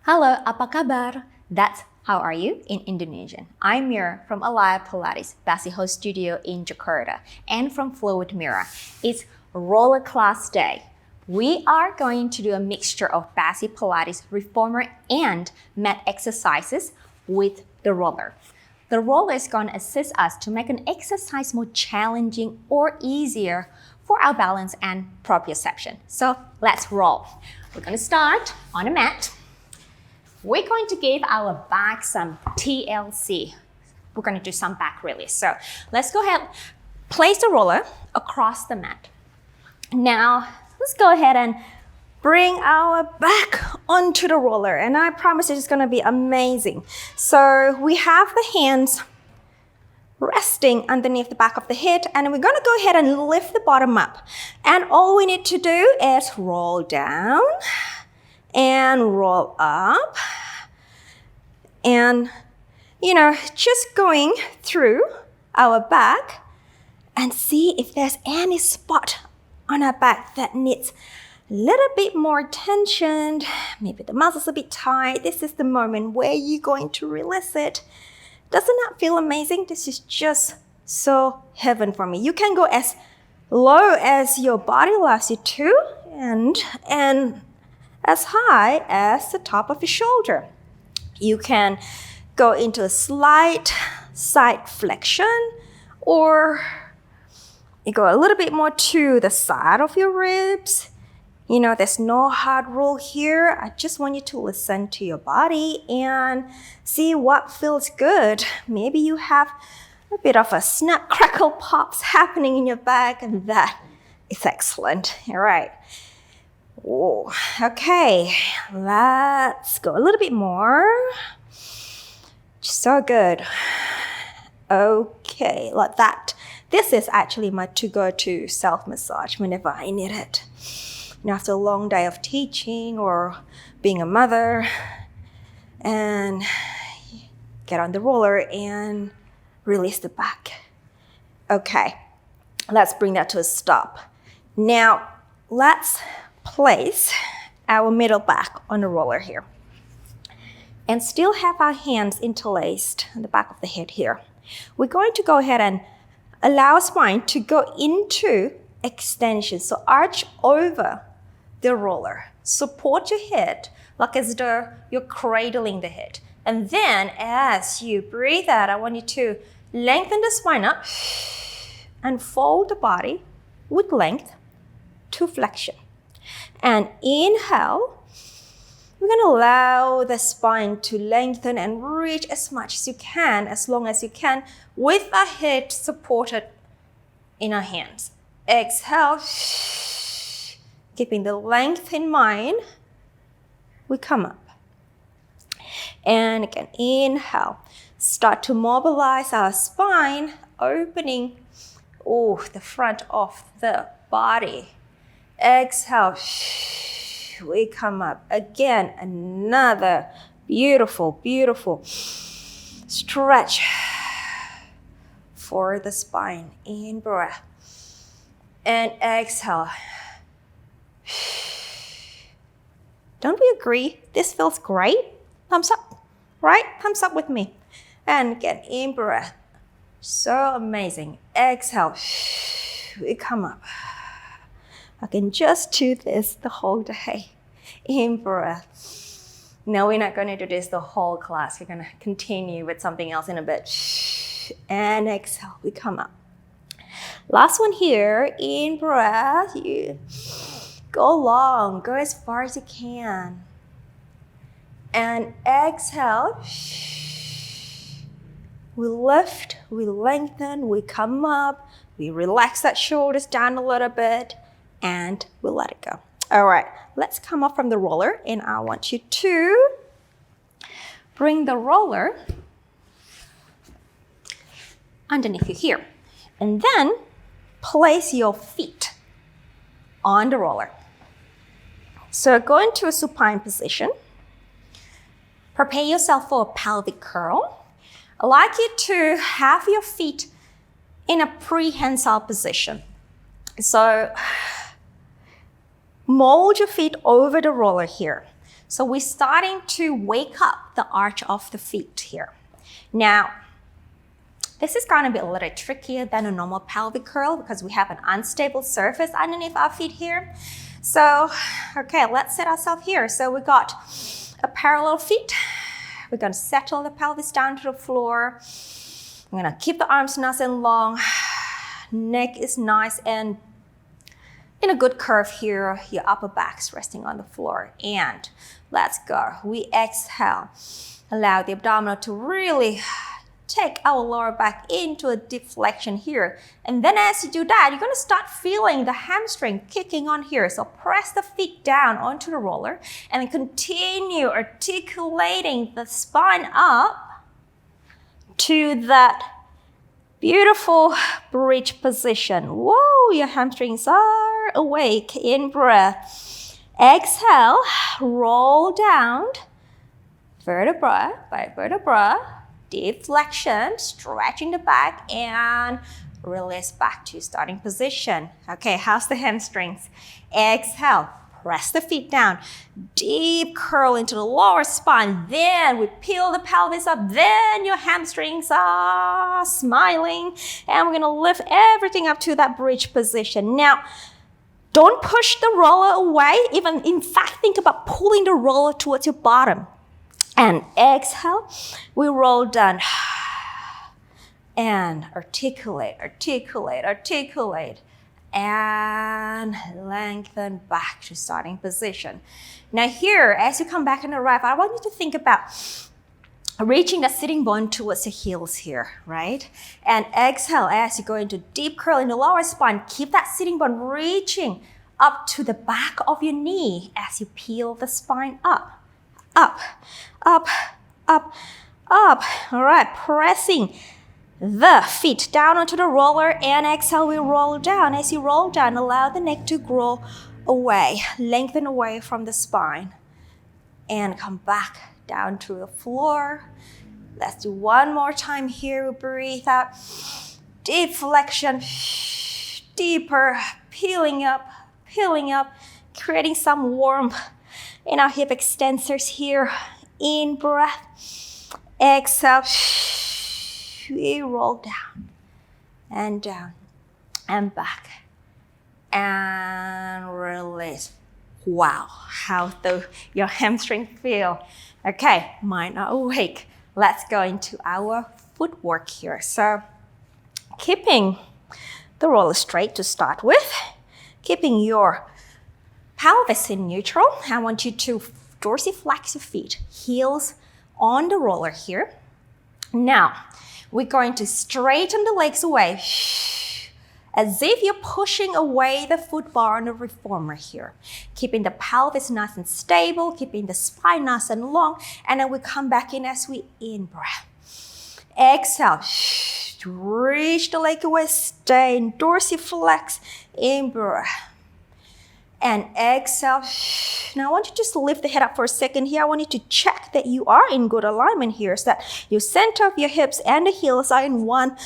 Halo, apa kabar? That's how are you in Indonesian. I'm Mira from Alive Pilates, BASI Host Studio in Jakarta, and from Flow with Mira. It's roller class day. We are going to do a mixture of BASI Pilates reformer and mat exercises with the roller. The roller is going to assist us to make an exercise more challenging or easier for our balance and proprioception. So let's roll. We're going to start on a mat. We're going to give our back some TLC. We're going to do some back release. So let's go ahead, place the roller across the mat. Now, let's go ahead and bring our back onto the roller. And I promise it's going to be amazing. So we have the hands resting underneath the back of the head. And we're going to go ahead and lift the bottom up. And all we need to do is roll down and roll up. And, just going through our back and see if there's any spot on our back that needs a little bit more tension. Maybe the muscles are a bit tight. This is the moment where you're going to release it. Doesn't that feel amazing? This is just so heaven for me. You can go as low as your body allows you to and as high as the top of your shoulder. You can go into a slight side flexion, or you go a little bit more to the side of your ribs. There's no hard rule here. I just want you to listen to your body and see what feels good. Maybe you have a bit of a snap, crackle, pops happening in your back, and that is excellent. All right. Whoa. Okay, let's go a little bit more. So good. Okay, like that. This is actually my to-go-to self-massage whenever I need it. After a long day of teaching or being a mother, and get on the roller and release the back. Okay, let's bring that to a stop. Now, let's place our middle back on the roller here. And still have our hands interlaced on the back of the head here. We're going to go ahead and allow our spine to go into extension. So arch over the roller. Support your head like as though you're cradling the head. And then as you breathe out, I want you to lengthen the spine up and fold the body with length to flexion. And inhale, we're going to allow the spine to lengthen and reach as much as you can, as long as you can, with the head supported in our hands. Exhale, keeping the length in mind, we come up. And again, inhale. Start to mobilize our spine, opening the front of the body. Exhale, we come up. Again, another beautiful, beautiful stretch for the spine. In breath. And exhale. Don't we agree? This feels great? Thumbs up, right? Thumbs up with me. And again, in breath. So amazing. Exhale. We come up. I can just do this the whole day. In breath. No, we're not going to do this the whole class. We're going to continue with something else in a bit. And exhale, we come up. Last one here. In breath, you go long, go as far as you can. And exhale. We lift, we lengthen, we come up, we relax that shoulders down a little bit, and we'll let it go. All right, let's come up from the roller, and I want you to bring the roller underneath you here. And then place your feet on the roller. So go into a supine position. Prepare yourself for a pelvic curl. I'd like you to have your feet in a prehensile position. So mold your feet over the roller here. So we're starting to wake up the arch of the feet here. Now, this is going to be a little trickier than a normal pelvic curl because we have an unstable surface underneath our feet here. So, okay, let's set ourselves here. So we got a parallel feet. We're going to settle the pelvis down to the floor. I'm going to keep the arms nice and long. Neck is nice and in a good curve here. Your upper back's resting on the floor. And let's go. We exhale. Allow the abdominal to really take our lower back into a deep flexion here. And then as you do that, you're going to start feeling the hamstring kicking on here. So press the feet down onto the roller and then continue articulating the spine up to that beautiful bridge position. Whoa, your hamstrings are awake. In breath. Exhale, roll down, vertebra by vertebra. Deep flexion, stretching the back and release back to starting position. Okay, how's the hamstrings? Exhale, press the feet down. Deep curl into the lower spine. Then we peel the pelvis up. Then your hamstrings are smiling. And we're gonna lift everything up to that bridge position. Now, don't push the roller away. Even, in fact, think about pulling the roller towards your bottom. And exhale, we roll down. And articulate, articulate, articulate. And lengthen back to starting position. Now here, as you come back in the right, I want you to think about reaching the sitting bone towards the heels here, right? And exhale as you go into deep curl in the lower spine. Keep that sitting bone reaching up to the back of your knee as you peel the spine up. Up, up, up, up. All right, pressing the feet down onto the roller and exhale, we roll down. As you roll down, allow the neck to grow away, lengthen away from the spine and come back down to the floor. Let's do one more time here. We breathe out, deep flexion, deeper, peeling up, creating some warmth in our hip extensors here. In breath, exhale, we roll down and back and release. Wow, how your hamstring feel. Okay, mind are awake. Let's go into our footwork here. So keeping the roller straight to start with, keeping your pelvis in neutral. I want you to dorsiflex your feet, heels on the roller here. Now, we're going to straighten the legs away as if you're pushing away the foot bar on the reformer here. Keeping the pelvis nice and stable, keeping the spine nice and long, and then we come back in as we in-breath. Exhale, reach the leg away, stay in dorsiflex, in-breath. And exhale. Now I want you to just lift the head up for a second here. I want you to check that you are in good alignment here, so that your center of your hips and the heels are in one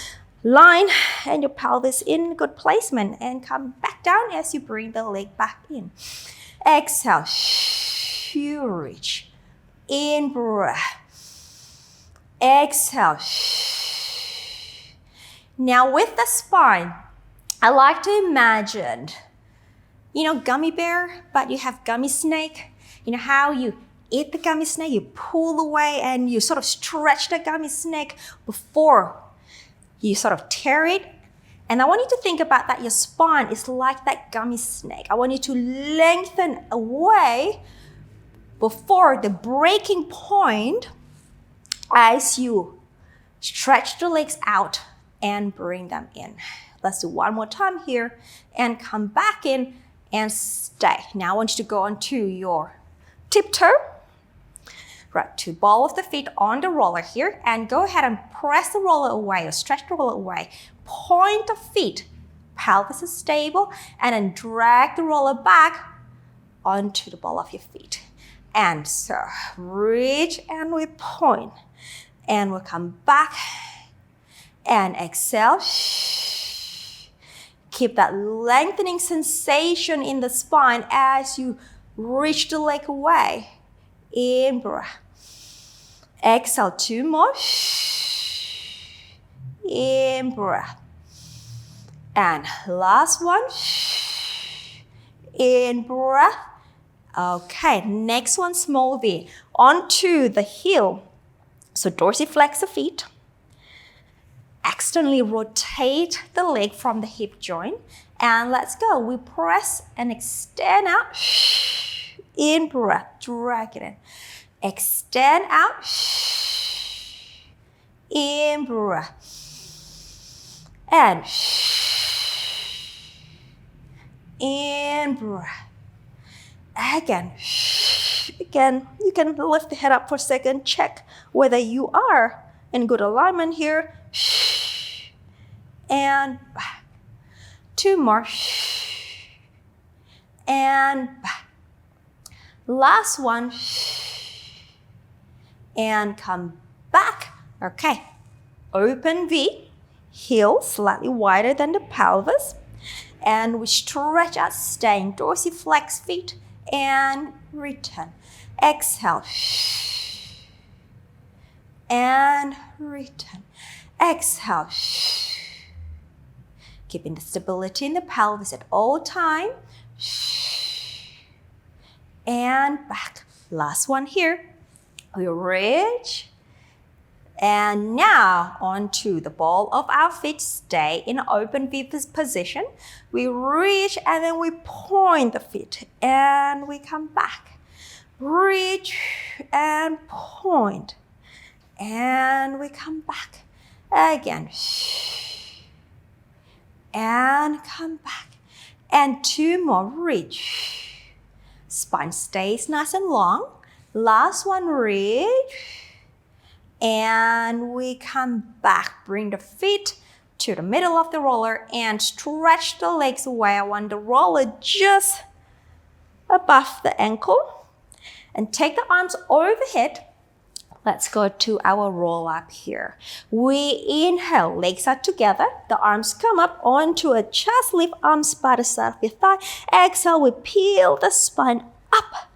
line and your pelvis in good placement. And come back down as you bring the leg back in. Exhale. You reach. In breath. Exhale. Now with the spine, I like to imagine, you know, gummy bear, but you have gummy snake. You know how you eat the gummy snake, you pull away and you sort of stretch the gummy snake before you sort of tear it. And I want you to think about that. Your spine is like that gummy snake. I want you to lengthen away before the breaking point as you stretch the legs out and bring them in. Let's do one more time here and come back in and stay. Now I want you to go onto your tiptoe, right, to ball of the feet on the roller here, and go ahead and press the roller away or stretch the roller away. Point the feet, pelvis is stable, and then drag the roller back onto the ball of your feet. And so reach and we point, and we'll come back and exhale. Keep that lengthening sensation in the spine as you reach the leg away. In breath. Exhale, 2 more. In breath. And last one. In breath. Okay, next one, small V. Onto the heel. So dorsiflex the feet. Externally rotate the leg from the hip joint. And let's go. We press and extend out. In breath, drag it in. Extend out. In breath. And in breath. Again. Again, you can lift the head up for a second. Check whether you are in good alignment here. And back. 2 more. And back. Last one. And come back. Okay. Open V. Heel slightly wider than the pelvis. And we stretch out, staying dorsiflex feet. And return. Exhale. And return. Exhale. Keeping the stability in the pelvis at all time. And back. Last one here. We reach. And now onto the ball of our feet. Stay in open V position. We reach and then we point the feet. And we come back. Reach and point. And we come back. Again. And come back. And 2 more. Reach. Spine stays nice and long. Last one. Reach. And we come back. Bring the feet to the middle of the roller and stretch the legs away. I want the roller just above the ankle. And take the arms overhead. Let's go to our roll up here. We inhale, legs are together. The arms come up onto a chest lift, arms by the side of your thigh. Exhale, we peel the spine up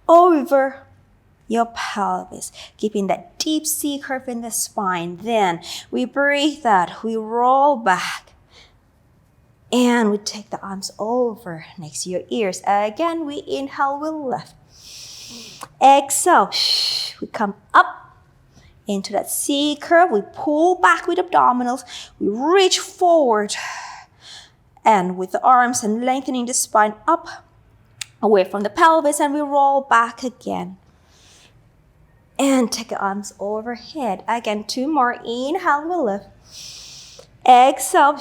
over your pelvis, keeping that deep C curve in the spine. Then we breathe out, we roll back. And we take the arms over next to your ears. Again, we inhale, we lift. Exhale, we come up into that C curve. We pull back with abdominals. We reach forward. And with the arms and lengthening the spine up, away from the pelvis, and we roll back again. And take the arms overhead. Again, 2 more. Inhale, we lift. Exhale,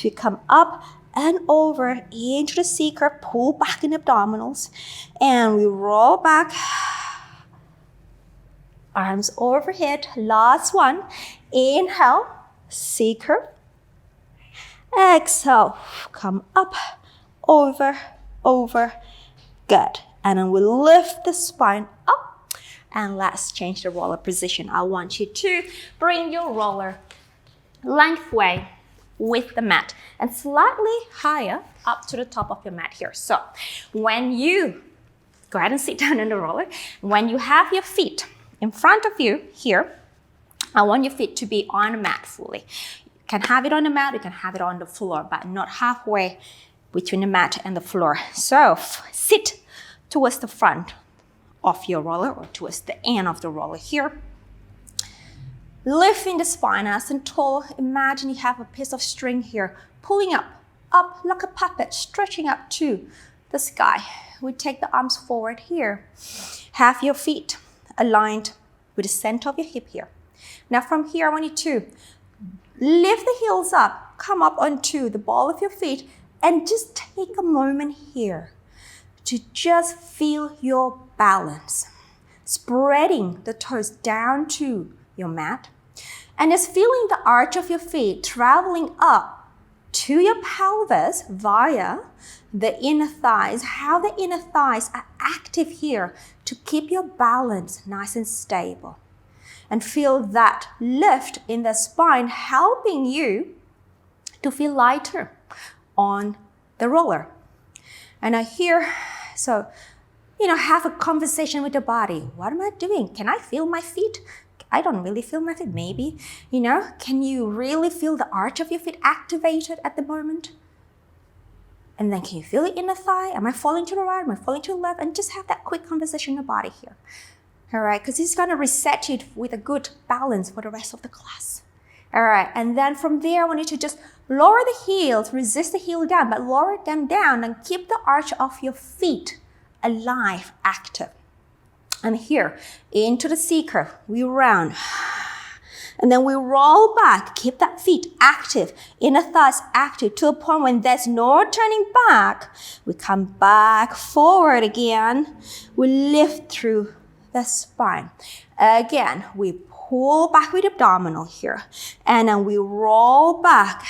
we come up and over into the C curve. Pull back in the abdominals. And we roll back. Arms overhead. Last one. Inhale, C curve. Exhale, come up, over. Good. And then we lift the spine up. And let's change the roller position. I want you to bring your roller lengthway with the mat and slightly higher up to the top of your mat here. So when you go ahead and sit down in the roller, when you have your feet in front of you here, I want your feet to be on the mat fully. You can have it on the mat, you can have it on the floor, but not halfway between the mat and the floor. So sit towards the front of your roller or towards the end of the roller here. Lifting the spine nice and tall. Imagine you have a piece of string here, pulling up like a puppet, stretching up to the sky. We take the arms forward here. Have your feet aligned with the center of your hip here. Now from here, I want you to lift the heels up, come up onto the ball of your feet, and just take a moment here to just feel your balance. Spreading the toes down to your mat. And just feeling the arch of your feet traveling up to your pelvis via the inner thighs. How the inner thighs are active here to keep your balance nice and stable. And feel that lift in the spine helping you to feel lighter on the roller. And here, so have a conversation with the body. What am I doing? Can I feel my feet? I don't really feel my feet. Maybe, can you really feel the arch of your feet activated at the moment? And then can you feel it in the thigh? Am I falling to the right? Am I falling to the left? And just have that quick conversation in the body here. All right, because it's going to reset you with a good balance for the rest of the class. All right, and then from there, I want you to just lower the heels, resist the heel down, but lower them down and keep the arch of your feet alive, active. And here, into the C curve, we round. And then we roll back, keep that feet active, inner thighs active to a point when there's no turning back. We come back forward again. We lift through the spine. Again, we pull back with abdominal here. And then we roll back,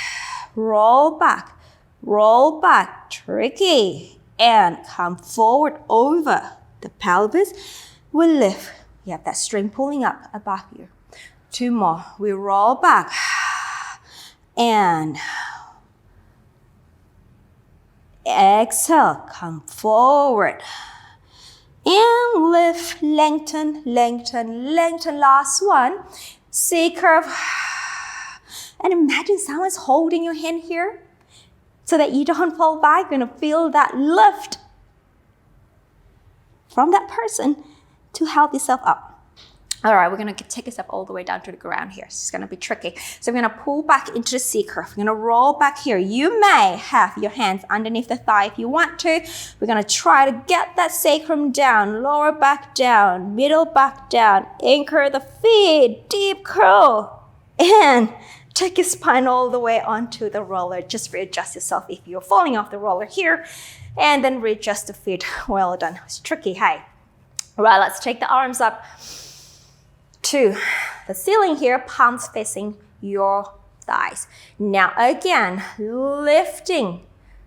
roll back, roll back. Tricky. And come forward over the pelvis. We lift. You have that string pulling up above you. 2 more. We roll back and exhale. Come forward and lift. Lengthen, lengthen, lengthen. Last one. C curve. And imagine someone's holding your hand here so that you don't fall back. You're going to feel that lift from that person to help yourself up. All right, we're going to take this up all the way down to the ground here. It's going to be tricky. So we're going to pull back into the C curve. We're going to roll back here. You may have your hands underneath the thigh if you want to. We're going to try to get that sacrum down, lower back down, middle back down, anchor the feet, deep curl, and take your spine all the way onto the roller. Just readjust yourself if you're falling off the roller here, and then readjust the feet. Well done. It's tricky, hey? All right, let's take the arms up to the ceiling here, palms facing your thighs. Now again, lifting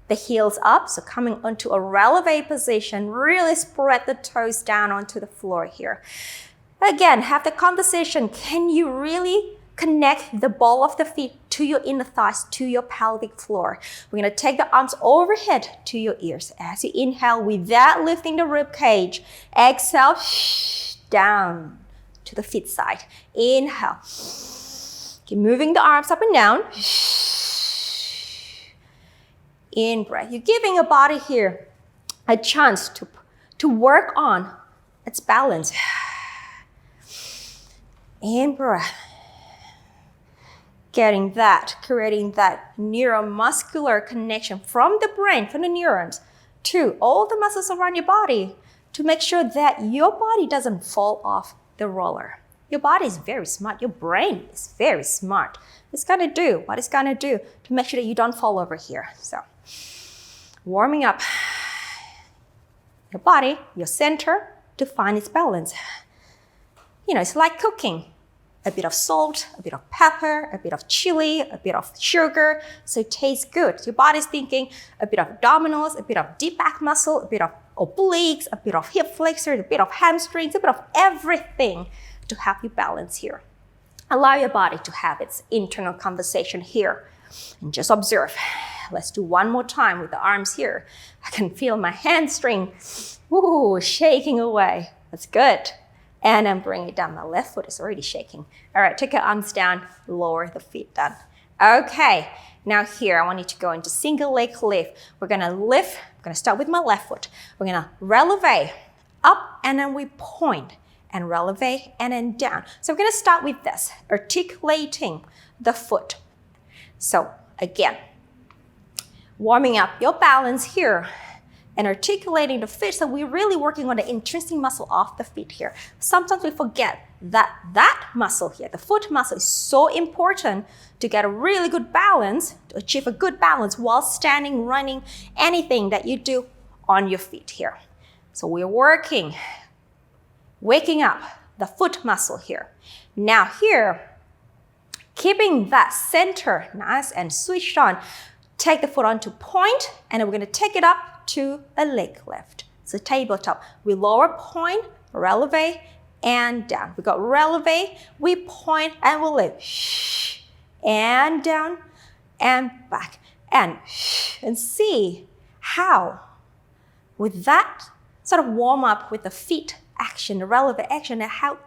the heels up, so coming onto a releve position, really spread the toes down onto the floor here. Again, have the conversation. Can you really connect the ball of the feet to your inner thighs, to your pelvic floor? We're going to take the arms overhead to your ears. As you inhale, without lifting the rib cage, exhale, down to the feet side. Inhale. Keep moving the arms up and down. In breath. You're giving your body here a chance to work on its balance. In breath. Creating that neuromuscular connection from the brain, from the neurons, to all the muscles around your body to make sure that your body doesn't fall off the roller. Your body is very smart. Your brain is very smart. It's going to do what it's going to do to make sure that you don't fall over here. So, warming up your body, your center, to find its balance. It's like cooking. A bit of salt, a bit of pepper, a bit of chili, a bit of sugar, so it tastes good. Your body's thinking a bit of abdominals, a bit of deep back muscle, a bit of obliques, a bit of hip flexors, a bit of hamstrings, a bit of everything to help you balance here. Allow your body to have its internal conversation here and just observe. Let's do one more time with the arms here. I can feel my hamstring shaking away. That's good. And then bring it down. My left foot is already shaking. All right, take your arms down, lower the feet down. Okay, now here, I want you to go into single leg lift. We're gonna lift, I'm gonna start with my left foot. We're gonna releve up, and then we point, and releve, and then down. So we're gonna start with this, articulating the foot. So again, warming up your balance here, and articulating the feet. So we're really working on the intrinsic muscle of the feet here. Sometimes we forget that muscle here, the foot muscle, is so important to get a really good balance, to achieve a good balance while standing, running, anything that you do on your feet here. So we're working, waking up the foot muscle here. Now here, keeping that center nice and switched on, take the foot onto point, and then we're gonna take it up to a leg lift. So tabletop. We lower, point, releve, and down. We got releve, we point, and we lift. And down, and back. And see how, with that sort of warm up with the feet action, the relevant action, and how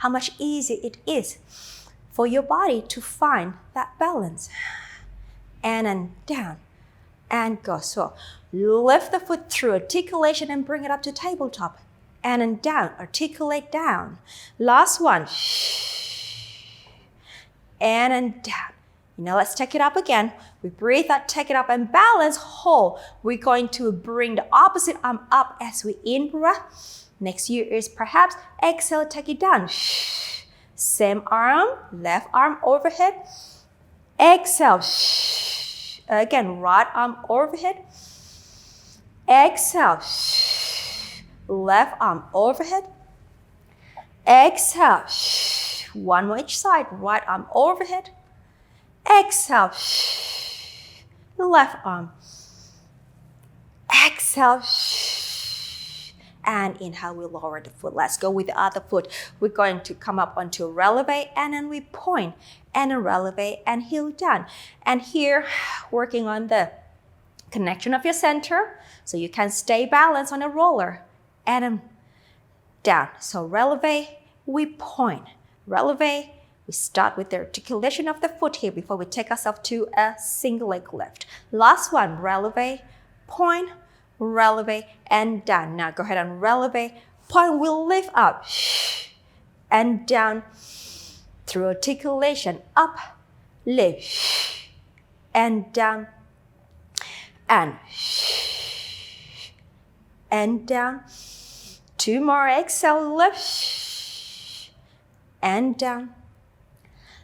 much easier it is for your body to find that balance. And then down and go. So lift the foot through articulation and bring it up to tabletop. And then down, articulate down. Last one. And then down. Now let's take it up again. We breathe out, take it up and balance, hold. We're going to bring the opposite arm up as we in-breath. Next year is perhaps exhale, take it down. Same arm, left arm overhead. Exhale. Again, right arm overhead. Exhale. Left arm overhead. Exhale. One more each side, right arm overhead. Exhale. Left arm. Exhale. And inhale, we lower the foot. Let's go with the other foot. We're going to come up onto releve and then we point and then releve and heel down. And here, working on the connection of your center so you can stay balanced on a roller and then down. So releve, we point. Releve, we start with the articulation of the foot here before we take ourselves to a single leg lift. Last one, releve, point, releve, and down. Now go ahead and releve, point, we'll lift up and down through articulation, up, lift, and down, and down. Two more, exhale, lift, and down.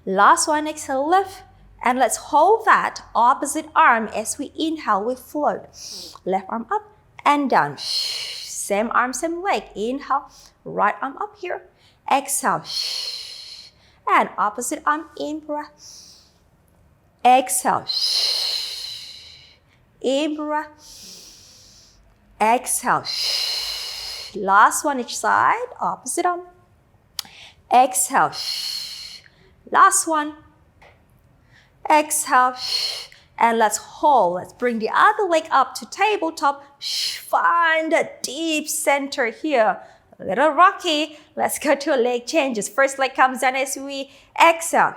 Last one, exhale, lift, and let's hold that opposite arm as we inhale, we float. Left arm up and down. Same arm, same leg. Inhale, right arm up here. Exhale, and opposite arm in breath. Exhale, in breath. Exhale. Last one each side, opposite arm. Exhale. Last one. Exhale. And let's hold. Let's bring the other leg up to tabletop. Find a deep center here. A little rocky. Let's go to a leg changes. First leg comes down as we exhale.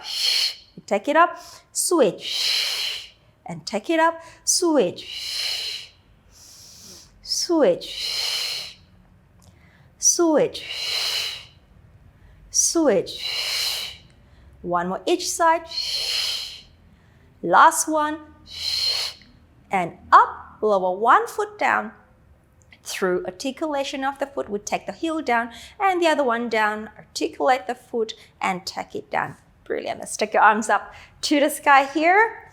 Take it up, switch. And take it up, switch. Switch. Switch. Switch. One more each side. Last one. And up, lower one foot down. Through articulation of the foot, we take the heel down and the other one down. Articulate the foot and take it down. Brilliant. Let's take your arms up to the sky here.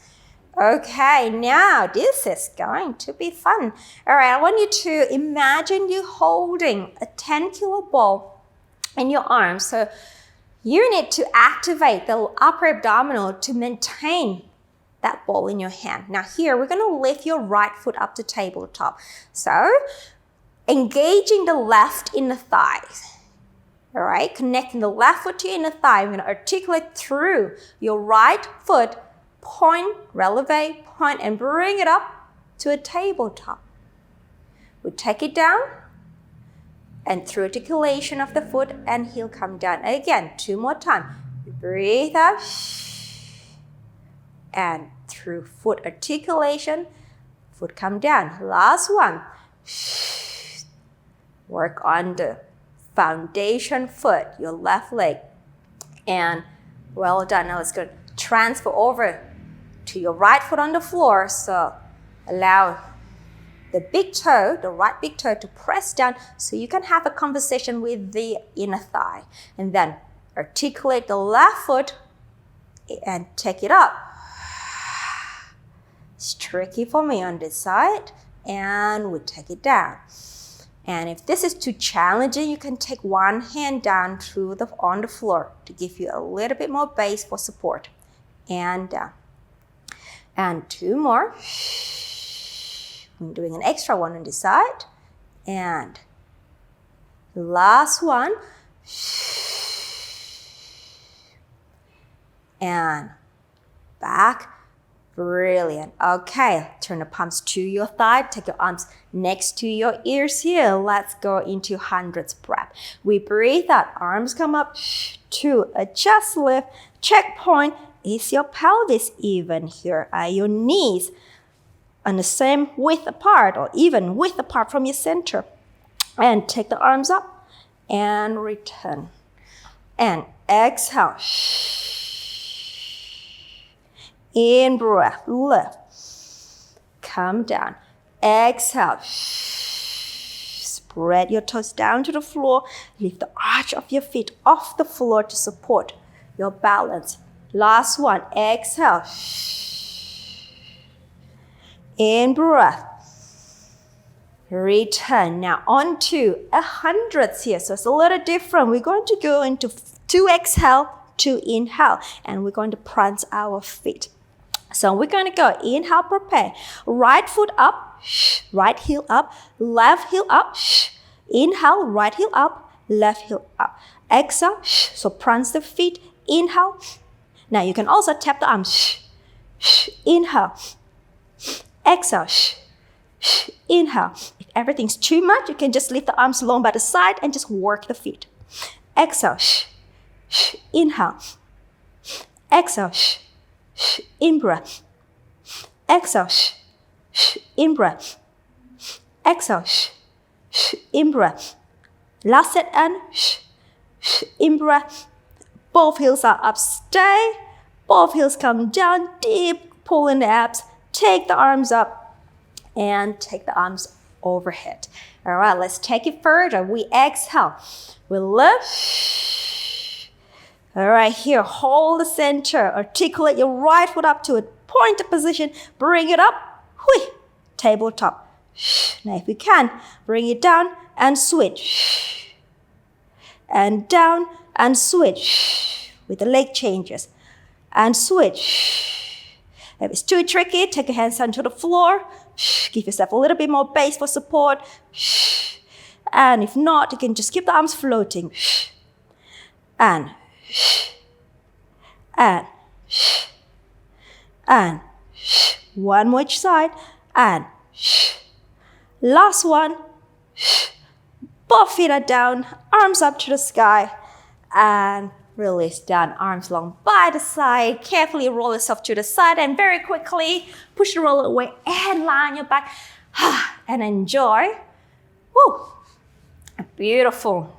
Okay, now this is going to be fun. All right, I want you to imagine you holding a 10-kilo ball in your arms. So you need to activate the upper abdominal to maintain that ball in your hand. Now here, we're going to lift your right foot up to tabletop. So engaging the left inner thigh. All right, connecting the left foot to your inner thigh. We're going to articulate through your right foot. Point, releve, point, and bring it up to a tabletop. We take it down, and through articulation of the foot and heel come down. Again, two more times. Breathe out, and through foot articulation, foot come down. Last one. Work on the foundation foot, your left leg. And well done. Now let's go transfer over to your right foot on the floor. So allow the big toe, the right big toe, to press down so you can have a conversation with the inner thigh. And then articulate the left foot and take it up. It's tricky for me on this side. And we take it down. And if this is too challenging, you can take one hand down on the floor to give you a little bit more base for support. And down. And two more. I'm doing an extra one on this side. And the last one. And back. Brilliant. Okay, turn the palms to your thigh. Take your arms next to your ears here. Let's go into hundreds breath. We breathe out. Arms come up. 2, adjust, lift. Checkpoint. Is your pelvis even here? Are your knees on the same width apart or even width apart from your center? And take the arms up and return. And exhale. In breath, lift. Come down. Exhale. Spread your toes down to the floor. Lift the arch of your feet off the floor to support your balance. Last one. Exhale. In breath. Return. Now on to 100s here. So it's a little different. We're going to go into 2 exhale, 2 inhale. And we're going to prance our feet. So we're going to go inhale, prepare. Right foot up, right heel up, left heel up. Inhale, right heel up, left heel up. Exhale, so prance the feet. Inhale. Now you can also tap the arms. Inhale. Exhale. Inhale. If everything's too much, you can just lift the arms long by the side and just work the feet. Exhale. Inhale. Exhale. In breath. Exhale. In breath. Exhale. In breath. Last set and in breath. Both heels are up. Stay. Both heels come down. Deep pull in the abs. Take the arms up and take the arms overhead. All right, let's take it further. We exhale. We lift. All right, here, hold the center. Articulate your right foot up to a pointed position. Bring it up. Hui, tabletop. Now, if you can, bring it down and switch. And down and switch with the leg changes. And switch. If it's too tricky, take your hands onto the floor. Give yourself a little bit more base for support. And if not, you can just keep the arms floating. And one more each side, and last one. Both feet are down, arms up to the sky, and release down, arms long by the side. Carefully roll yourself to the side, and very quickly push the roller away and lie on your back, and enjoy. Woo! A beautiful,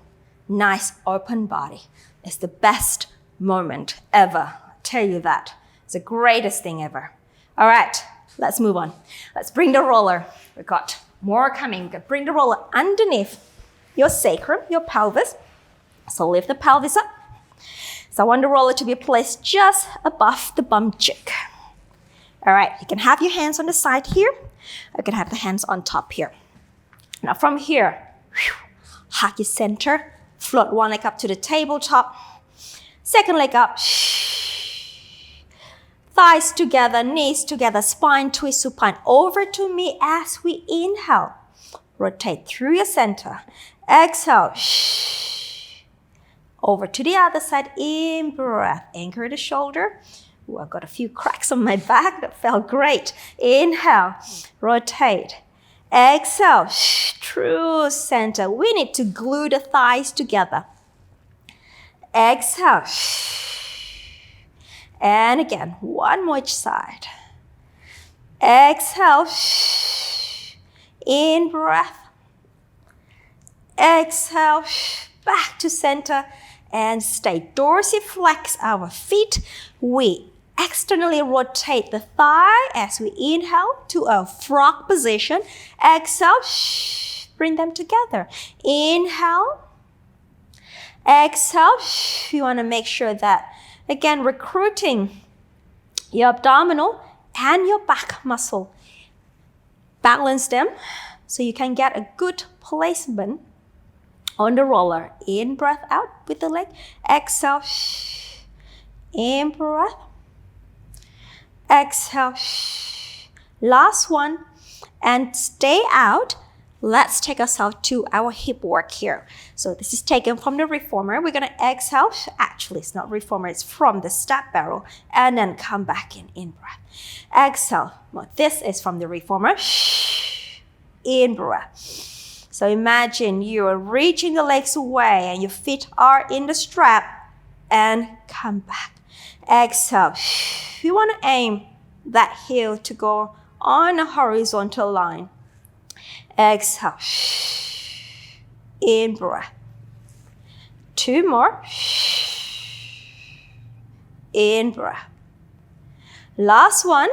nice open body. It's the best moment ever. I tell you that. It's the greatest thing ever. All right, let's move on. Let's bring the roller. We've got more coming. Bring the roller underneath your sacrum, your pelvis. So lift the pelvis up. So I want the roller to be placed just above the bum cheek. All right, you can have your hands on the side here. You can have the hands on top here. Now from here, hug your center. Float one leg up to the tabletop. Second leg up. Thighs together, knees together, spine twist, supine. Over to me as we inhale. Rotate through your center. Exhale. Over to the other side. In breath. Anchor the shoulder. Ooh, I've got a few cracks on my back. That felt great. Inhale. Rotate. Exhale. Through center. We need to glue the thighs together. Exhale. And again, one more each side. Exhale. In breath. Exhale. Back to center and stay. Dorsiflex our feet. We externally rotate the thigh as we inhale to a frog position. Exhale. Bring them together. Inhale. Exhale. You want to make sure that, again, recruiting your abdominal and your back muscle. Balance them so you can get a good placement on the roller. In breath out with the leg. Exhale. In breath. Exhale. Last one. And stay out Let's take ourselves to our hip work here. So this is taken from the reformer. We're going to exhale. Actually, it's not reformer. It's from the step barrel. And then come back in breath. Exhale. Well, this is from the reformer. In breath. So imagine you are reaching the legs away and your feet are in the strap. And come back. Exhale. You want to aim that heel to go on a horizontal line. Exhale. In breath. 2 more. In breath. Last one.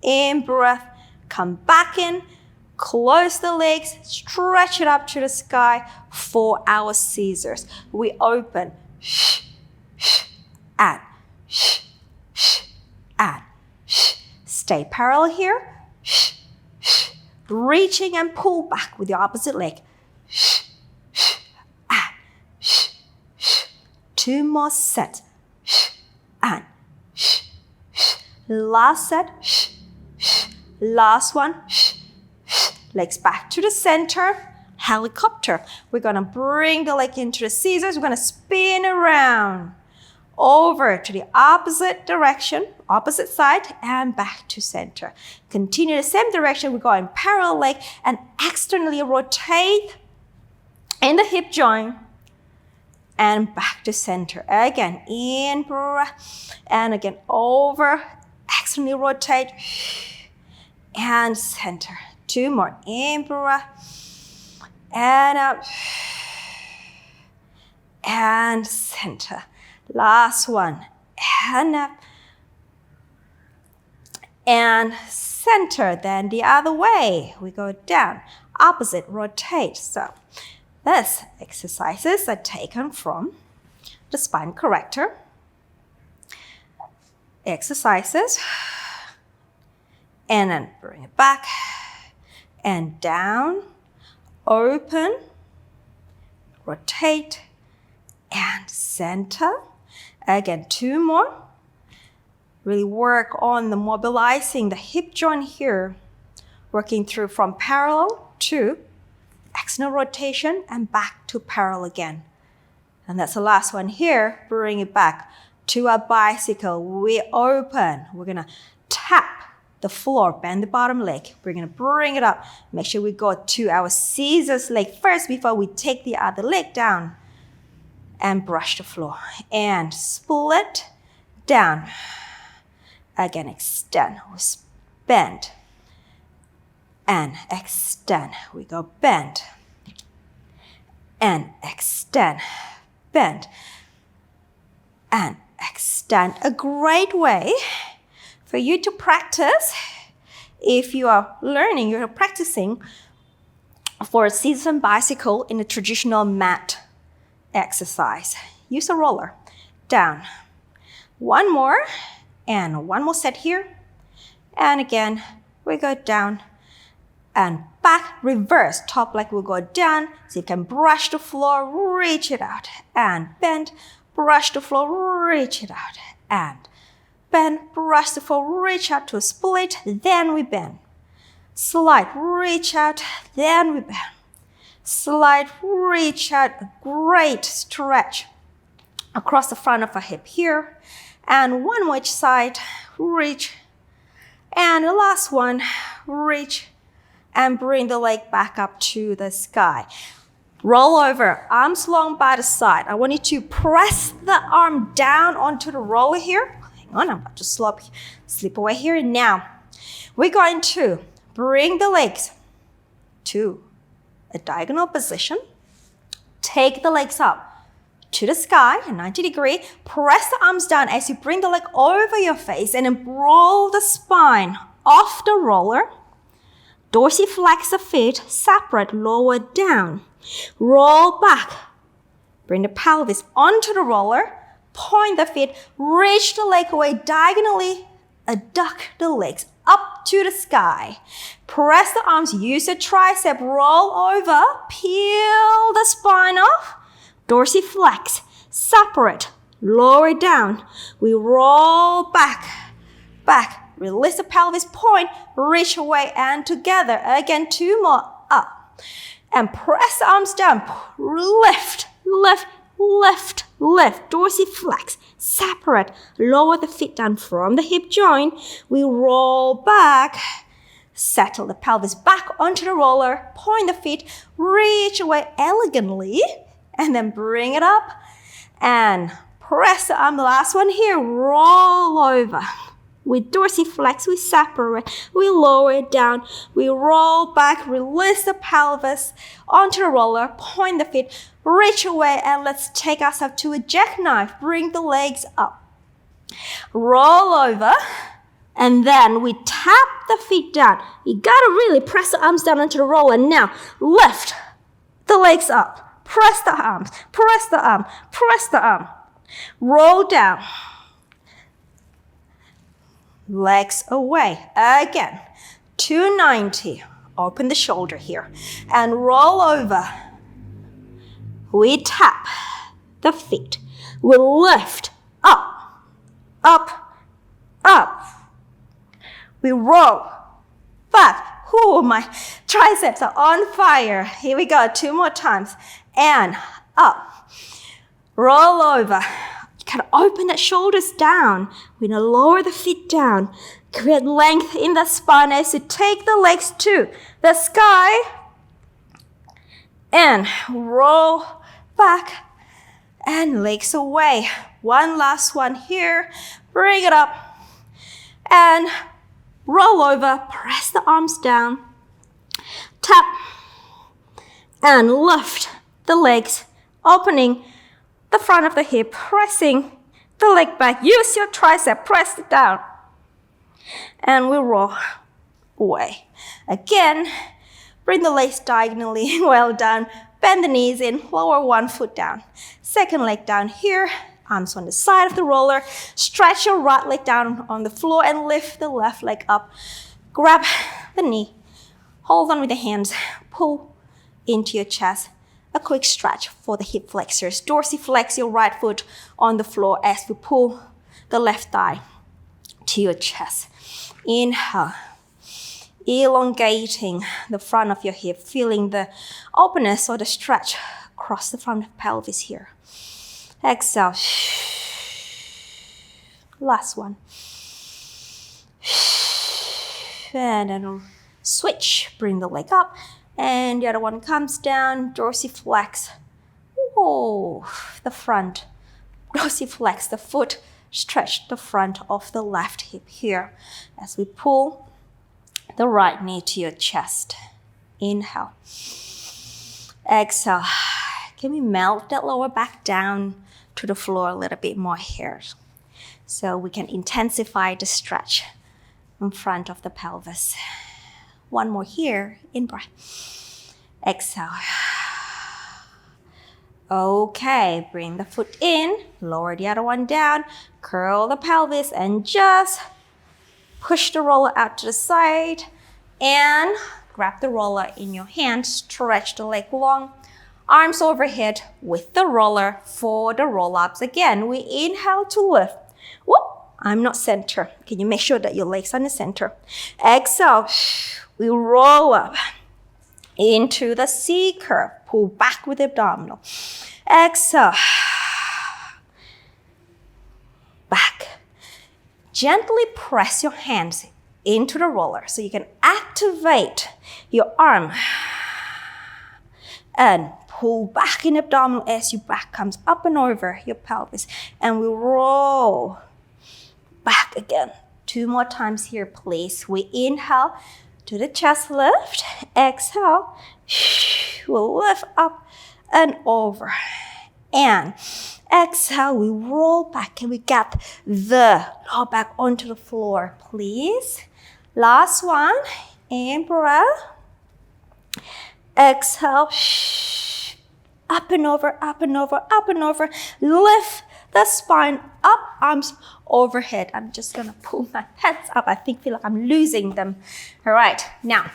In breath. Come back in. Close the legs. Stretch it up to the sky for our scissors. We open. And. And. Stay parallel here. Reaching and pull back with the opposite leg. And. 2 more sets. And. Last set. Last one. Legs back to the center. Helicopter. We're going to bring the leg into the scissors. We're going to spin around. Over to the opposite direction, opposite side, and back to center. Continue the same direction. We're going parallel leg and externally rotate in the hip joint and back to center. Again, in breath, and again over, externally rotate and center. 2 more, in breath, and out, and center. Last one, and up, and center. Then the other way, we go down, opposite, rotate. So these exercises are taken from the spine corrector exercises, and then bring it back, and down, open, rotate, and center. Again, 2 more. Really work on the mobilizing the hip joint here. Working through from parallel to external rotation and back to parallel again. And that's the last one here. Bring it back to a bicycle. We open. We're going to tap the floor, bend the bottom leg. We're going to bring it up. Make sure we go to our scissors leg first before we take the other leg down. And brush the floor. And split down. Again, extend. We bend. And extend. We go bend. And extend. Bend. And extend. A great way for you to practice if you are learning, you're practicing for a season bicycle in a traditional mat exercise. Use a roller. Down. 1 more. And 1 more set here. And again, we go down and back. Reverse. Top leg will go down. So you can brush the floor, reach it out. And bend. Brush the floor, reach it out. And bend. Brush the floor, reach out to a split. Then we bend. Slide, reach out. Then we bend. Slide, reach out, great stretch across the front of our hip here. And 1 more each side, reach. And the last one, reach. And bring the leg back up to the sky. Roll over, arms long by the side. I want you to press the arm down onto the roller here. Hang on, I'm about to slip away here. Now, we're going to bring the legs to a diagonal position. Take the legs up to the sky, a 90 degree. Press the arms down as you bring the leg over your face and then roll the spine off the roller. Dorsiflex the feet, separate, lower down. Roll back. Bring the pelvis onto the roller. Point the feet, reach the leg away diagonally. Duck the legs up to the sky. Press the arms, use the tricep, roll over, peel the spine off, dorsiflex, separate, lower down. We roll back, release the pelvis, point, reach away and together. Again, 2 more, up. And press the arms down, lift, lift, lift, lift, dorsiflex, separate, lower the feet down from the hip joint. We roll back, settle the pelvis back onto the roller, point the feet, reach away elegantly, and then bring it up and press the arm. The last one here, roll over. We dorsiflex, we separate, we lower it down, we roll back, release the pelvis onto the roller, point the feet, reach away, and let's take ourselves to a jackknife. Bring the legs up. Roll over, and then we tap the feet down. You gotta really press the arms down onto the roller. Now, lift the legs up. Press the arms, press the arm, press the arm. Roll down. Legs away. Again, 290. Open the shoulder here. And roll over. We tap the feet. We lift up, up, up. We roll back. Ooh, my triceps are on fire. Here we go. 2 more times. And up. Roll over. You gotta open the shoulders down. We're gonna lower the feet down. Create length in the spine as you take the legs to the sky. And roll back and legs away. One last one here. Bring it up and roll over. Press the arms down. Tap and lift the legs, opening the front of the hip, pressing the leg back. Use your tricep, press it down. And we roll away. Again, bring the legs diagonally, well done. Bend the knees in, lower one foot down. Second leg down here, arms on the side of the roller. Stretch your right leg down on the floor and lift the left leg up. Grab the knee, hold on with the hands, pull into your chest. A quick stretch for the hip flexors. Dorsiflex your right foot on the floor as we pull the left thigh to your chest. Inhale. Elongating the front of your hip, feeling the openness or the stretch across the front of the pelvis here. Exhale. Last one. And then switch. Bring the leg up. And the other one comes down, dorsiflex. Oh, the front. Dorsiflex the foot, stretch the front of the left hip here as we pull the right knee to your chest. Inhale. Exhale. Can we melt that lower back down to the floor a little bit more here so we can intensify the stretch in front of the pelvis. One more here, in breath. Exhale. Okay, bring the foot in, lower the other one down, curl the pelvis, and just push the roller out to the side, and grab the roller in your hand, stretch the leg long, arms overhead with the roller for the roll-ups. Again, we inhale to lift. Whoop, I'm not center. Can you make sure that your legs are in the center? Exhale. We roll up into the C curve. Pull back with the abdominal. Exhale. Back. Gently press your hands into the roller so you can activate your arm. And pull back in the abdominal as your back comes up and over your pelvis. And we roll back again. 2 more times here, please. We inhale to the chest lift. Exhale. We'll lift up and over. And exhale, we roll back and we get the lower back onto the floor, please. Last one. In breath. Exhale. Up and over, up and over, up and over. Lift the spine up, arms overhead. I'm just gonna pull my hands up. I feel like I'm losing them. All right, now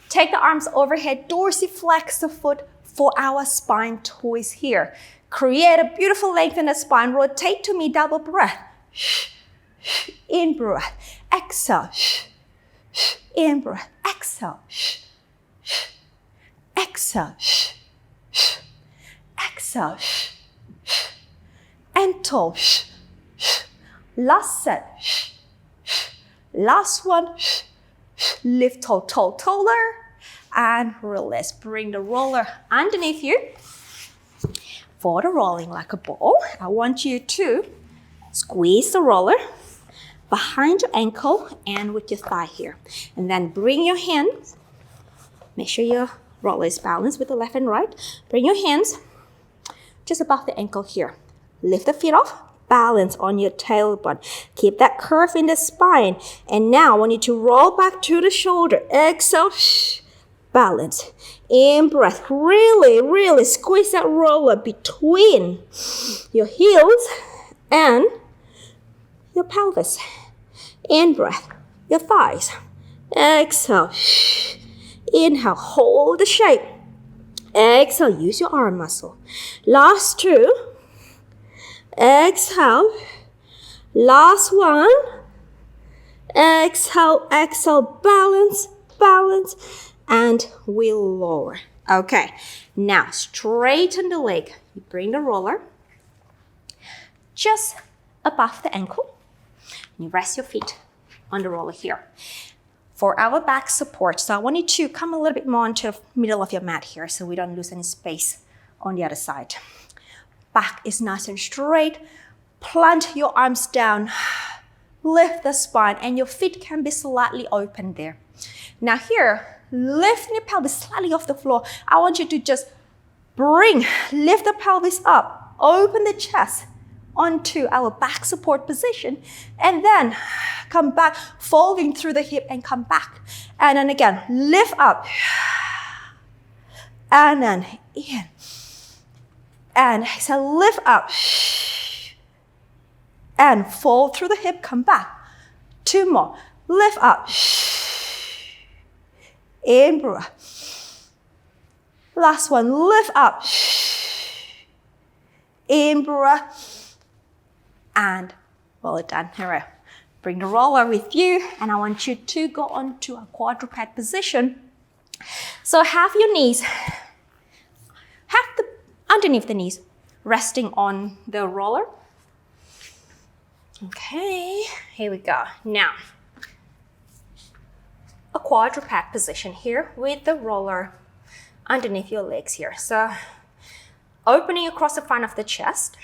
take the arms overhead, dorsiflex the foot for our spine twist here. Create a beautiful length in the spine. Rotate to me, double breath. In breath. exhale, in breath, exhale, exhale, exhale, and toe. Last set. Last one. Lift toe taller and release. Bring the roller underneath you. For the rolling like a ball, I want you to squeeze the roller behind your ankle and with your thigh here. And then bring your hands. Make sure your roller is balanced with the left and right. Bring your hands just above the ankle here. Lift the feet off. Balance on your tailbone. Keep that curve in the spine. And now I want you to roll back to the shoulder. Exhale. Balance. In breath. Really squeeze that roller between your heels and your pelvis. In breath. Your thighs. Exhale. Inhale. Hold the shape. Exhale. Use your arm muscle. Last two. Exhale. Last one. Exhale, exhale, balance, and we'll lower. Okay, now straighten the leg. You bring the roller just above the ankle. You rest your feet on the roller here. For our back support, so I want you to come a little bit more into the middle of your mat here so we don't lose any space on the other side. Back is nice and straight. Plant your arms down. Lift the spine and your feet can be slightly open there. Now here, lift your pelvis slightly off the floor. I want you to just lift the pelvis up. Open the chest onto our back support position. And then come back, folding through the hip and come back. And then again, lift up. And then in. And exhale, lift up. And fold through the hip, come back. Two more. Lift up. In breath. Last one, lift up. In breath. And well done. All right. Bring the roller with you. And I want you to go on to a quadruped position. So have your knees, underneath the knees, resting on the roller. Okay, here we go. Now, a quadruped position here with the roller underneath your legs here. So, opening across the front of the chest,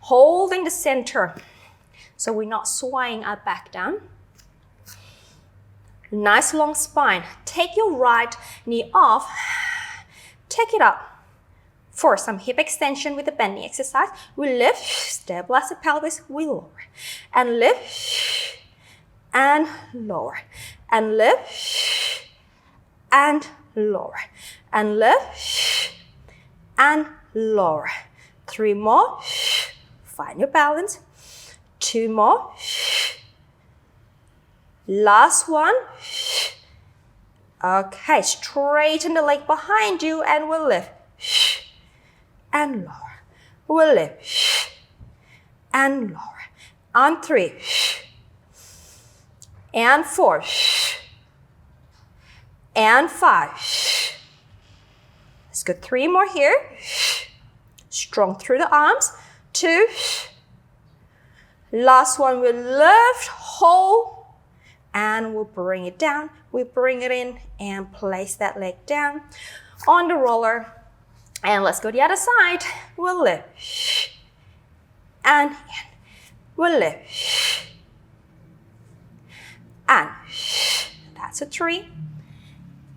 holding the center so we're not swaying our back down. Nice long spine. Take your right knee off, take it up. For some hip extension with the bending exercise, we lift, stabilize the pelvis, we lower. And lift, and lower. And lift, and lower. And lift, and lower. 3 more. Find your balance. 2 more. Last one. Okay, straighten the leg behind you and we'll lift. And lower. We'll lift. And lower. On 3. And 4. And 5. Let's go 3 more here. Strong through the arms. 2. Last one, we'll lift, hold, and we'll bring it down. We bring it in and place that leg down on the roller. And let's go the other side. We'll lift. And we'll lift. And that's a 3.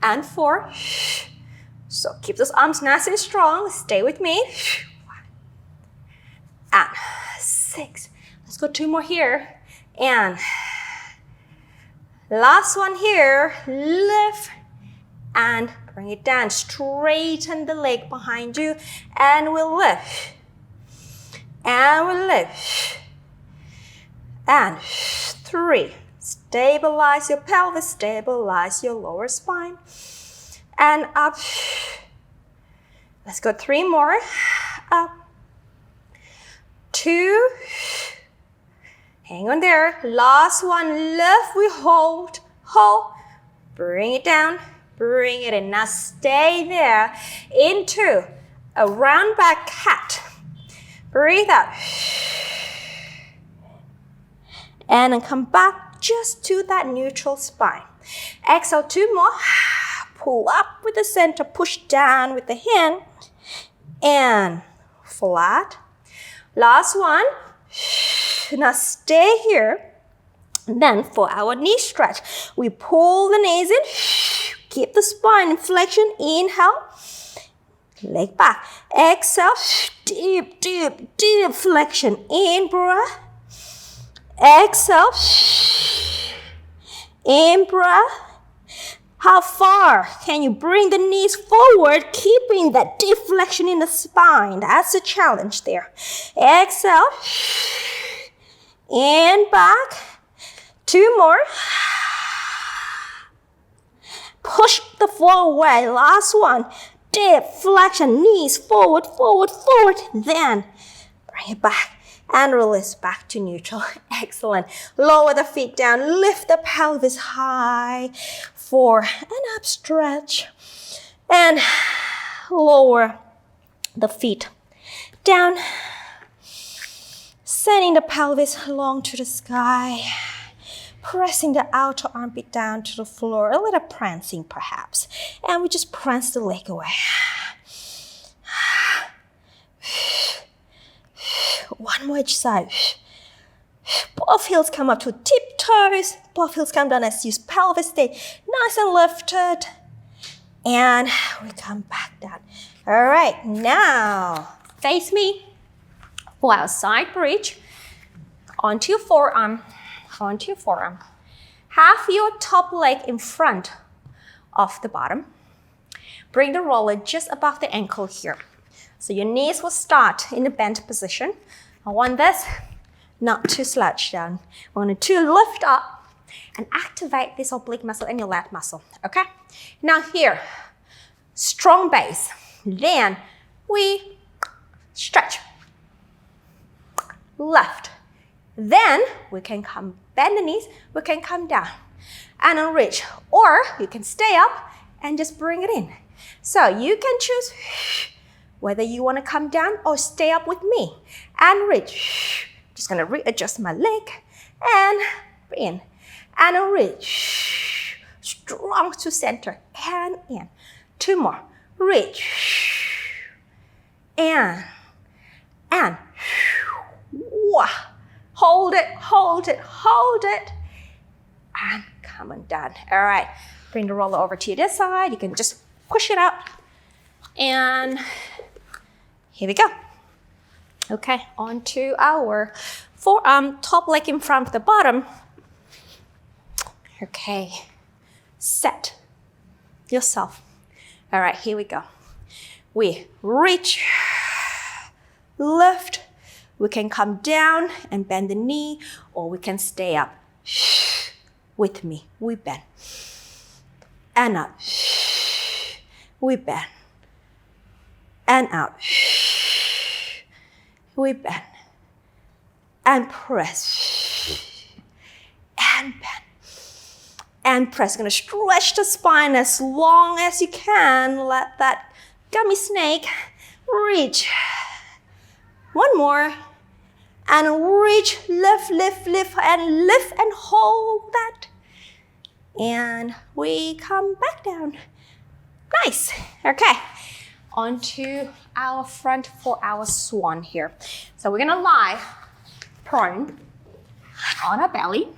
And 4. So keep those arms nice and strong. Stay with me. 1. And 6. Let's go 2 more here. And last one here. Lift. And bring it down. Straighten the leg behind you. And we'll lift. And we'll lift. And 3. Stabilize your pelvis. Stabilize your lower spine. And up. Let's go 3 more. Up. 2. Hang on there. Last one, lift, we hold, hold. Bring it down, bring it in. Now stay there into a round back cat. Breathe out. And then come back just to that neutral spine. Exhale, 2 more. Pull up with the center, push down with the hand. And flat. Last one. Now stay here. Then for our knee stretch, we pull the knees in. Keep the spine in flexion. Inhale. Leg back. Exhale. Deep, deep, deep flexion. In breath. Exhale. In breath. How far can you bring the knees forward, keeping that deep flexion in the spine? That's the challenge there. Exhale. In back. 2 more. Push the floor away. Last one. Deep flexion. Knees forward, forward, forward. Then bring it back. And release back to neutral. Excellent. Lower the feet down. Lift the pelvis high for an up stretch. And lower the feet down. Sending the pelvis long to the sky. Pressing the outer armpit down to the floor. A little prancing perhaps. And we just prance the leg away. One more each side. Both heels come up to tiptoes. Both heels come down as you pelvis stay nice and lifted. And we come back down. All right, now face me for our side bridge. Onto your forearm. Onto your forearm. Have your top leg in front of the bottom. Bring the roller just above the ankle here. So your knees will start in the bent position. I want this not to slouch down. I want it to lift up and activate this oblique muscle and your lat muscle, okay? Now here, strong base. Then we stretch. Left. Then we can come, bend the knees, we can come down and then reach. Or you can stay up and just bring it in. So you can choose whether you want to come down or stay up with me and reach. Just gonna readjust my leg and in and reach. Strong to center and in. 2 more. Reach and hold it, hold it, hold it, and come on down. All right, bring the roller over to this side. You can just push it out and here we go. Okay, onto our forearm, top leg in front of the bottom. Okay, set yourself. All right, here we go. We reach, lift. We can come down and bend the knee, or we can stay up. With me, we bend. And up. We bend. And out. We bend and press and bend and press. Gonna stretch the spine as long as you can. Let that gummy snake reach. One more and reach, lift, lift, lift, and lift and hold that. And we come back down. Nice. Okay. Onto our front for our swan here. So we're gonna lie prone on our belly.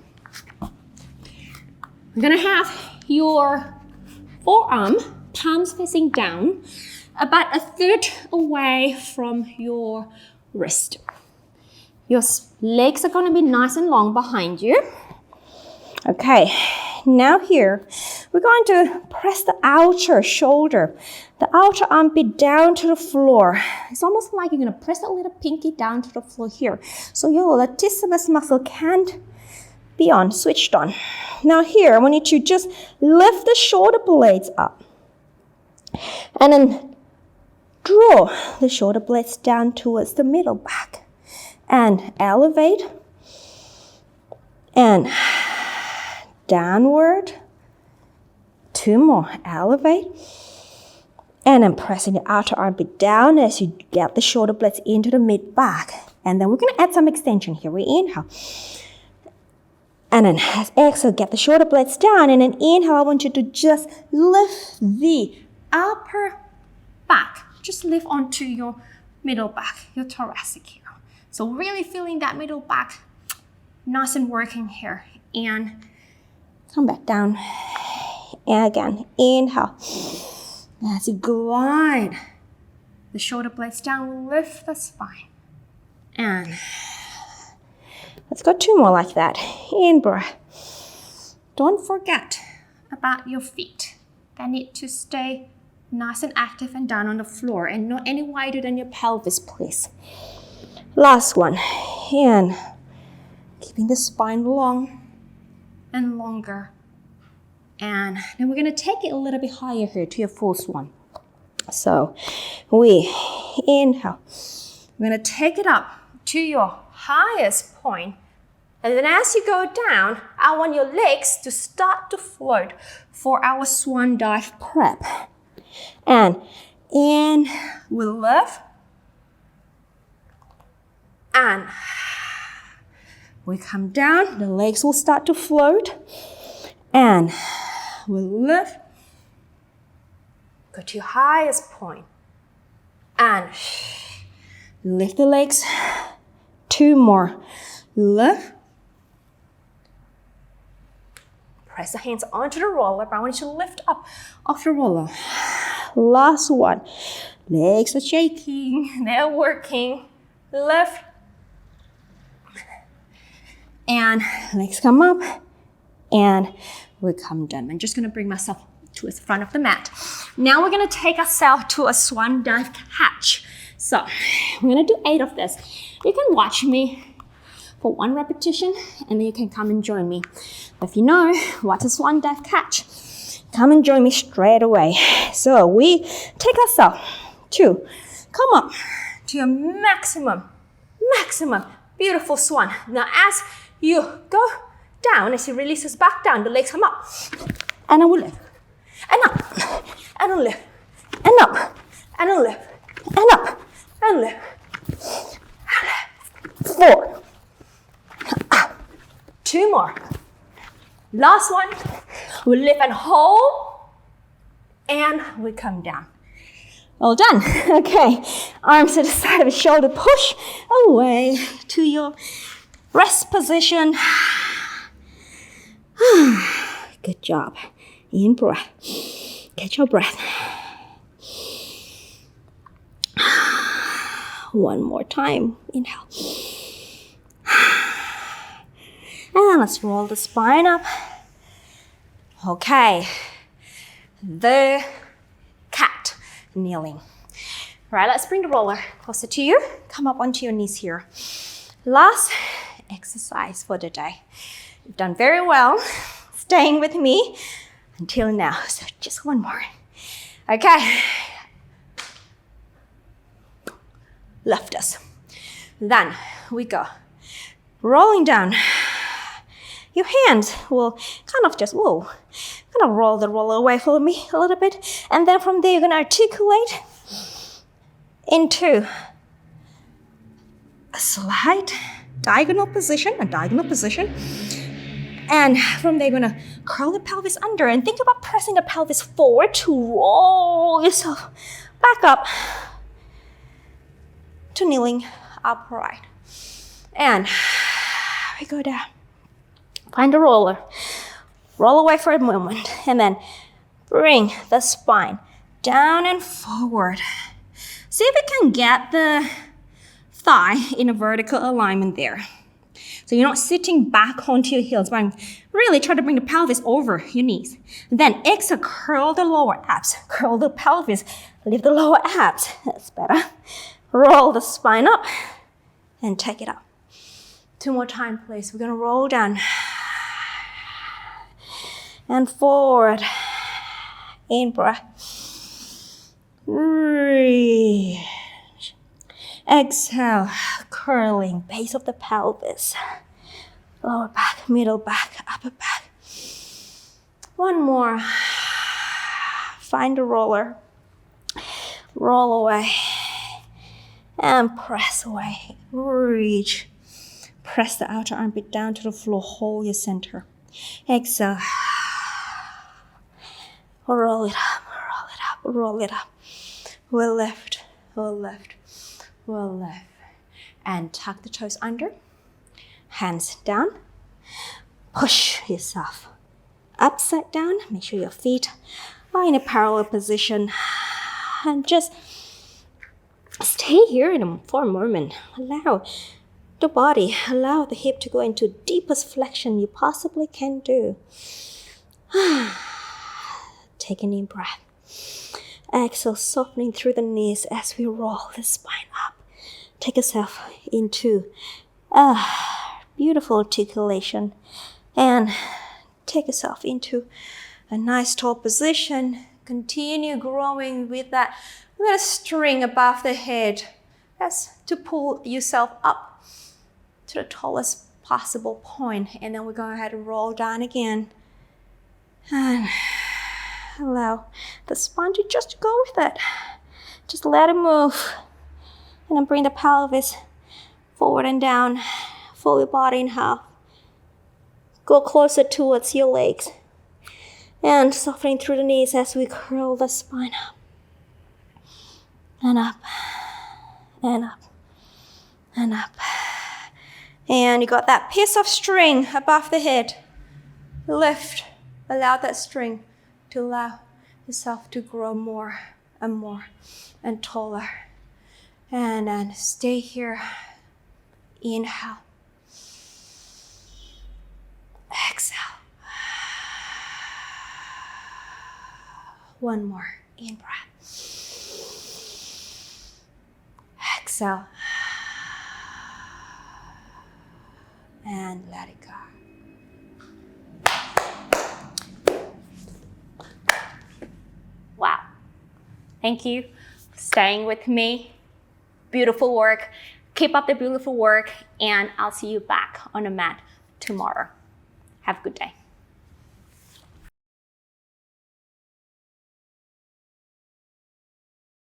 We're gonna have your forearm, palms facing down, about 1/3 away from your wrist. Your legs are gonna be nice and long behind you. Okay, now here, we're going to press the outer shoulder, the outer armpit down to the floor. It's almost like you're gonna press a little pinky down to the floor here. So your latissimus muscle can't be switched on. Now here, I want you to just lift the shoulder blades up. And then draw the shoulder blades down towards the middle back. And elevate And downward. 2 more. Elevate. And then pressing the outer armpit down as you get the shoulder blades into the mid-back. And then we're going to add some extension here. We inhale. And then as exhale, get the shoulder blades down. And then inhale, I want you to just lift the upper back. Just lift onto your middle back, your thoracic here. So really feeling that middle back nice and working here. And come back down. And again, inhale. As you glide the shoulder blades down, lift the spine. And let's go 2 more like that. In breath. Don't forget about your feet. They need to stay nice and active and down on the floor and not any wider than your pelvis, please. Last one. And keeping the spine long and longer. And then we're going to take it a little bit higher here to your full swan. So we inhale. We're going to take it up to your highest point. And then as you go down, I want your legs to start to float for our swan dive prep. And in, we lift. And we come down, the legs will start to float. And we'll lift. Go to your highest point. And lift the legs. 2 more. Lift. Press the hands onto the roller, but I want you to lift up off the roller. Last one. Legs are shaking. They're working. Lift. And legs come up. And we come down. I'm just going to bring myself to the front of the mat. Now we're going to take ourselves to a swan dive catch. So we're going to do 8 of this. You can watch me for 1 repetition and then you can come and join me. If you know what a swan dive catch, come and join me straight away. So we take ourselves to come up to your maximum beautiful swan. Now as you go down, as you release us back down, the legs come up. And I will lift. And up. And I'll lift. And up. And I'll lift. And up. And lift. And lift. 4. 2 more. Last one. We lift and hold. And we come down. All done. Okay. Arms to the side of the shoulder. Push away to your rest position. Good job. In breath. Catch your breath. 1 more time. Inhale. And let's roll the spine up. Okay. The cat. Kneeling. Right, let's bring the roller closer to you. Come up onto your knees here. Last exercise for the day. You've done very well staying with me until now. So just 1 more. Okay. Lift us. Then we go. Rolling down. Your hands will kind of roll the roller away from me a little bit. And then from there, you're going to articulate into a slight diagonal position, And from there, you're going to curl the pelvis under and think about pressing the pelvis forward to roll yourself back up to kneeling upright. And we go down. Find the roller. Roll away for a moment. And then bring the spine down and forward. See if you can get the thigh in a vertical alignment there. So you're not sitting back onto your heels, but really try to bring the pelvis over your knees. Then exhale, curl the lower abs. Curl the pelvis, lift the lower abs. That's better. Roll the spine up and take it up. 2 more times, please. We're going to roll down and forward. In breath. Breathe. Exhale, curling base of the pelvis. lower back, middle back, upper back. One more. Find the roller. Roll away. And press away. Reach. Press the outer armpit down to the floor. Hold your center. Exhale. Roll it up, roll it up, roll it up. We'll lift, we'll lift, we'll lift. And tuck the toes under. Hands down. Push yourself upside down. Make sure your feet are in a parallel position. And just stay here for a moment. Allow the body, allow the hip to go into deepest flexion you possibly can do. Take a deep breath. Exhale, softening through the knees as we roll the spine up. Take yourself into a beautiful articulation and take yourself into a nice tall position. Continue growing with that little string above the head. That's to pull yourself up to the tallest possible point. And then we go ahead and roll down again. And allow the spine to just go with it. Just let it move. And then bring the pelvis forward and down. Fold your body in half. Go closer towards your legs. And softening through the knees as we curl the spine up. And up. And up. And up. And you got that piece of string above the head. Lift. Allow that string to allow yourself to grow more and more and taller. And then stay here. Inhale. Exhale. One more. In breath. Exhale. And let it go. Wow. Thank you for staying with me. Beautiful work. Keep up the beautiful work, and I'll see you back on the mat tomorrow. Have a good day.